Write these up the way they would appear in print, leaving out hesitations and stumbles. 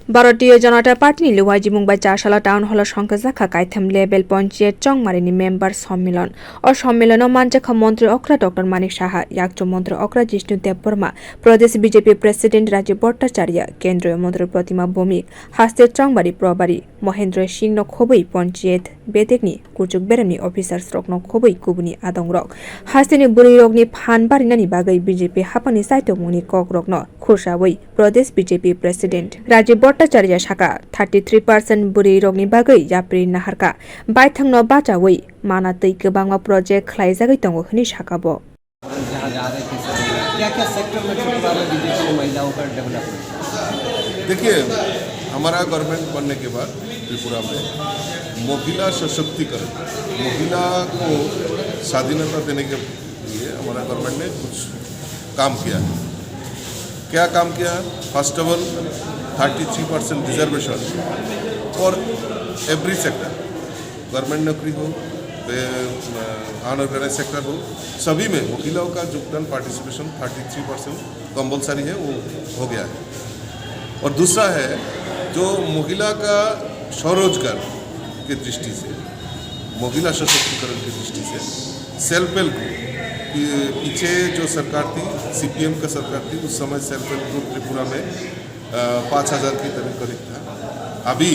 Bharatiya Janata party लुवाइजी Mumbai चारशाला town हल संख्या काइथम level panchayat चंगमारिनी member सम्मेलन और सम्मेलन मानजाखा मंत्री अक्रा डॉक्टर मानिक साहा याक्चो मंत्री अक्रा जिष्णु देवबर्मा प्रदेश बीजेपी प्रेसिडेंट राजीव भट्टाचार्य केंद्रीय मंत्री प्रतिमा भौमिक हास्ते चंगबारी प्रभारी महेंद्र सिंह खोबै पंचायत बेदेगनी कुचुक बेरामनि अफिसार स्रकनो खोबै कुबुनी आदंग्रक हास्तेनि बुरै रोगनि फानबारिनानि बागै बीजेपी हापानि साइतमुनि ककरकनो खुरसावै प्रदेश बीजेपी प्रेसिडेंट राजीव भट्टाचार्य शाखा 33% बुरै रोगनि बागै याप्रि नाहारका बायथांनो बाचावै माना तै गोबांमा प्रोजेक्ट खलाइजागै दङ हनि शाखाबो क्या सेक्टर में बीजेपी ने महिलाओं का डेवलपमेंट। देखिए, हमारा गवर्नमेंट बनने के बाद त्रिपुरा में महिला सशक्तिकरण, महिला को स्वाधीनता देने के लिए हमारा गवर्नमेंट ने कुछ काम किया है। क्या काम किया है? First of all 33% reservation for every sector, government नौकरी हो, अनऑर्गेनाइज सेक्टर हो, सभी में महिलाओं का योगदान पार्टिसिपेशन 33% कंपलसरी है, वो हो गया है। और दूसरा है जो महिला का स्वरोजगार की दृष्टि से, महिला सशक्तिकरण की दृष्टि से सेल्फ हेल्प ग्रुप, पीछे जो सरकार थी CPM का सरकार थी, उस समय सेल्फ हेल्प ग्रुप त्रिपुरा में 5,000 की तरह करीब था। अभी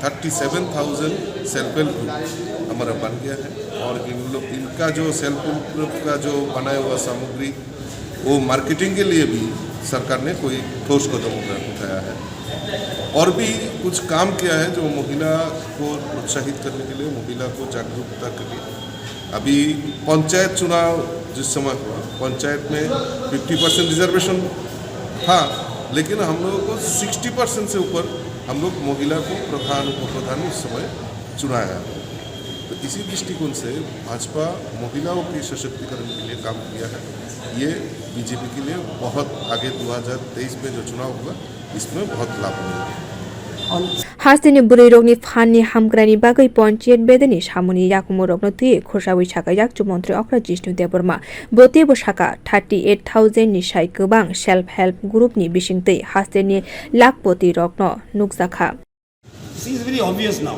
37,000 सेल्फ हेल्प ग्रुप हमारा बन गया है और इनका जो सेल्फ हेल्प ग्रुप का जो बनाया हुआ सामग्री वो मार्केटिंग के लिए भी सरकार ने कोई ठोस कदम उठाया है और भी कुछ काम किया है जो महिला को प्रोत्साहित करने के लिए, महिला को जागरूकता के लिए। अभी पंचायत चुनाव जिस समय हुआ, पंचायत में 50% रिजर्वेशन था, लेकिन हम लोगों को 60% से ऊपर हम लोग महिला को प्रधान उपप्रधान उस समय चुनाया। तो इसी दृष्टिकोण से भाजपा महिलाओं के सशक्तिकरण के लिए काम किया है। ये बीजेपी के लिए बहुत आगे 2023 में जो चुनाव होगा इसमें बहुत लाभ मिलेगा। हास्तेनि बुरै रोगनि फाननि हामग्रानि बागै पंचायत बेदेनि सामुनि याकुमो रोगनो तुये खुरसावै शाखा याक्चो मंत्री अक्रा जिष्णु देवबर्मा बोतेबो शाखा 38,000 नि साय गोबां सेल्फ हेल्प ग्रुपनि बिसिंतै हास्तेनि लाखपति रोगनो नुकजाखा। See, it's very obvious now.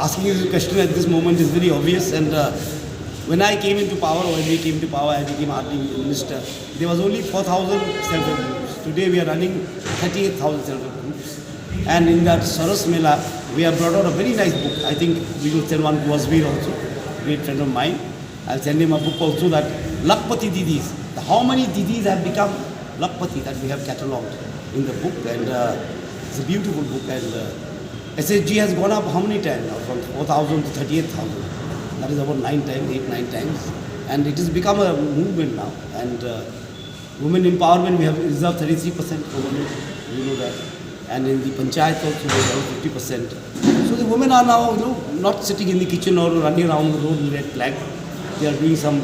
Asking this question at this moment is very obvious, and when I came into power, or when we came to power, I became RD minister, there was only 4,000 self-help groups. Today we are running 38,000 self-help groups. And in that Saras Mela, we have brought out a very nice book. I think we will send one to Asbir also, great friend of mine. I'll send him a book also, that Lakpati Didis. How many Didis have become Lakpati that we have catalogued in the book, and it's a beautiful book. And SSG has gone up how many times now? From 4,000 to 38,000. That is about 9 times, 8-9 times. And it has become a movement now. And women empowerment, we have reserved 33% for women. You know that. And in the panchayat also we have 50%. So the women are now, not sitting in the kitchen or running around the road with red flag. They are doing some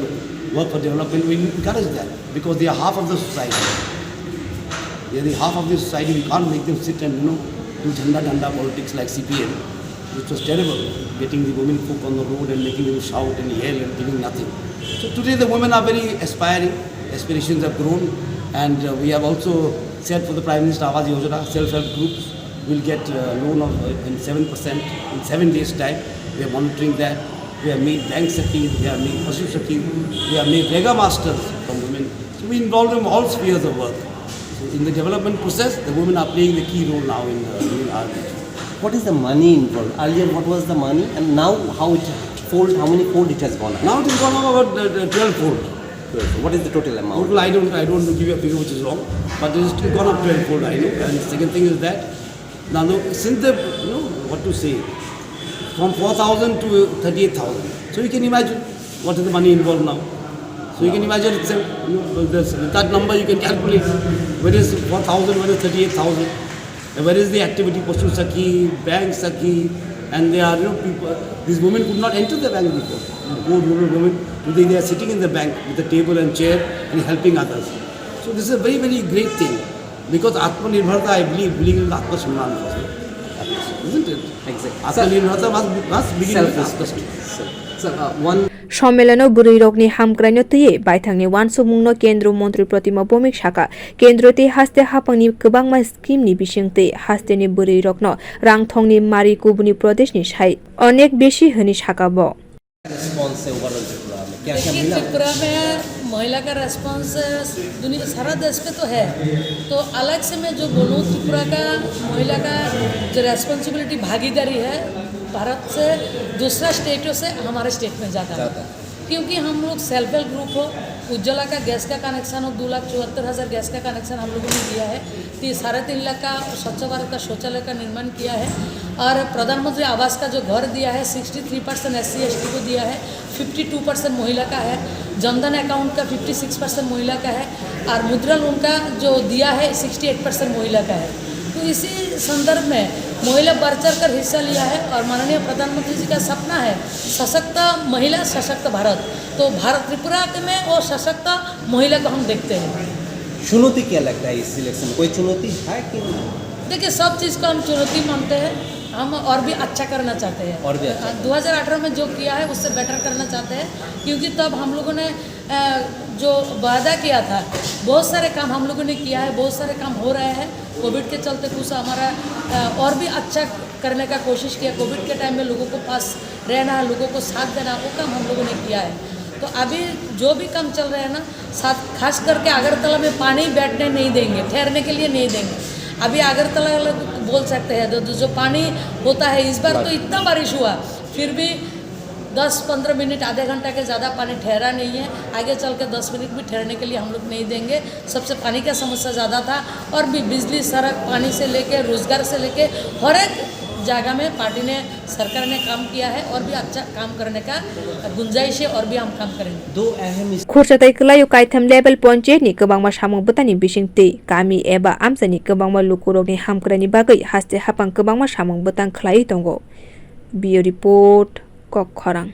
work for development. We encourage that because they are half of the society. They are the half of the society. We can't make them sit and do dhanda politics like CPM, which was terrible. Getting the women folk on the road and making them shout and yell and doing nothing. So today the women are very aspiring. Aspirations have grown, and we have also said for the Prime Minister Awas Yojana, self-help groups will get loan of in 7% in 7 days' time. We are monitoring that. We have made bank Sakhi, we have made Pasu Sakhi, we have made Rega Masters from women. So we involve them in all spheres of work. So in the development process, the women are playing the key role now in our region. What is the money involved? Earlier, what was the money, and now how many fold it has gone up? Now it has gone up about 12-fold. So what is the total amount? Total, I don't give you a figure which is wrong, but it has still gone up 12-fold, I know. And the second thing is that now since the what to say, from 4,000 to 38,000. So you can imagine what is the money involved now. So you can imagine itself, with that number you can calculate where is 4,000, where is 38,000, and where is the activity, Pasu Sakhi, Bank Sakhi, and they are people. These women could not enter the bank before. Poor rural women, today they are sitting in the bank with a table and chair and helping others. So this is a very, very great thing, because Atmanirbharta, I believe in Atma Samman first, isn't it? Exactly. Atmanirbharta must begin with Atma. Sir, one सम्मेलनाव बुरै रगनि हामग्रायनो तैयै बायथांनि वानसुमुंनो केन्द्र मन्त्री प्रतिमा भौमिक साखा केन्द्रते हास्ते हाफांनि गोबांमा स्किमनि बिसिंतै हास्तेनि बुरै रगनो रांथंनि मारि कुबुनि प्रदेशनि साय अनेक बेसी होनि साकाबो रिस्पॉन्स है ओवरऑल त्रिपुरा में क्या क्या देखिए मिला त्रिपुरा में महिला का रेस्पॉन्स दुनिया सारा देश में तो है, तो अलग से मैं जो बोलूँ त्रिपुरा का महिला का जो रेस्पॉन्सिबिलिटी भागीदारी है भारत से दूसरा स्टेटों से हमारे स्टेट में ज़्यादा है, क्योंकि हम लोग सेल्फ हेल्प ग्रुप हो, उज्ज्वला का गैस का कनेक्शन हो 2,74,000 गैस का कनेक्शन हम लोगों ने दिया है, 3.5 लाख का स्वच्छ भारत का शौचालय का निर्माण किया है और प्रधानमंत्री आवास का जो घर दिया है 63% SC/ST को दिया है, 52% महिला का है, जनधन अकाउंट का 56% महिला का है और मुद्रा लोन का जो दिया है 68% महिला का है। तो इसी संदर्भ में महिला बढ़ चढ़ कर हिस्सा लिया है और माननीय प्रधानमंत्री जी का सपना है सशक्त महिला सशक्त भारत, तो भारत त्रिपुरा में और सशक्त महिला को हम देखते हैं। चुनौती क्या लगता है इस सिलेक्शन में, कोई चुनौती है कि नहीं? देखिए सब चीज़ को हम चुनौती मानते हैं, हम और भी अच्छा करना चाहते हैं और भी अच्छा 2018 में जो किया है उससे बेटर करना चाहते हैं, क्योंकि तब हम लोगों ने जो वादा किया था बहुत सारे काम हम लोगों ने किया है, बहुत सारे काम हो रहे हैं। कोविड के चलते कुछ हमारा और भी अच्छा करने का कोशिश किया, कोविड के टाइम में लोगों को पास रहना, लोगों को साथ देना, वो काम हम लोगों ने किया है। तो अभी जो भी काम चल रहे हैं ना, साथ खास करके अगरतला में पानी बैठने नहीं देंगे, ठहरने के लिए नहीं देंगे। अभी अगरतला बोल सकते हैं जो पानी होता है, इस बार तो इतना बारिश हुआ फिर भी 10-15 मिनट आधे घंटा के ज़्यादा पानी ठहरा नहीं है, आगे चल के 10 मिनट भी ठहरने के लिए हम लोग नहीं देंगे। सबसे पानी का समस्या ज़्यादा था और भी बिजली सड़क पानी से लेके रोजगार से लेके हर एक जगह में पार्टी ने सरकार ने काम किया है और भी अच्छा काम करने का गुंजाइश है और भी हम काम करेंगे। दो अहम खुरसाथाय कलायो कायथाम लेभेल पन्चायतनि गोबांमा सामुंबोतानि बिसिंतै गामि एबा आमसानि गोबांमा लुकुरगनि हामग्रानि बागै हास्ते हाफां गोबांमा सामुंबोतां खलायै दंगो। बियो रिपोर्ट कक खरां।